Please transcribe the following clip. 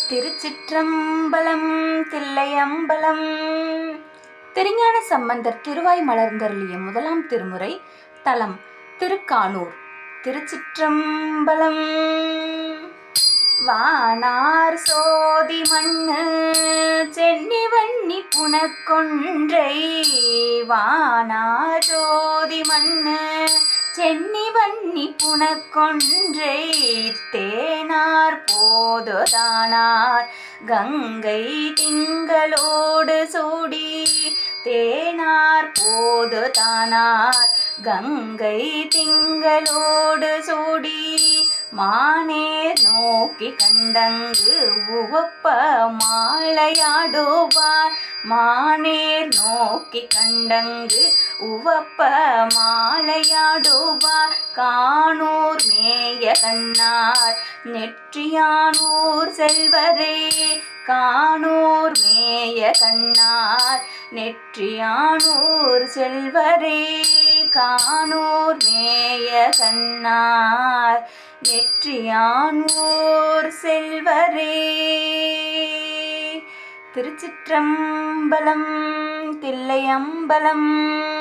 திருச்சிற்றம்பலம். தில்லையம்பலம். திருஞான சம்பந்தர் திருவாய் மலர்ந்தருளிய முதலாம் திருமுறை. தலம் திருக்கானூர். திருச்சிற்றம்பலம். வானார் சோதி மண்ணு சென்னி வன்னி புனக்கொன்றை. வானார் சோதி மண்ணு சென்னி வன்னி புனக்கொன்றை. தேனார் போதுதானார் கங்கை திங்களோடு சூடி. தேனார் போதுதானார் கங்கை திங்களோடு சூடி. மானேர் நோக்கி கண்டங்கு உவப்ப மாலையாடுவார். மானேர் நோக்கி கண்டங்கு உவப்ப மாலையாடுவார். கானூர் மேய கண்ணார் நெற்றியானூர் செல்வரே. கானூர் மேய கண்ணார் நெற்றியானூர் செல்வரே. கானூர் மேய கண்ணார் நெற்றியானூர் செல்வரே. திருச்சிற்றம்பலம். தில்லையம்பலம்.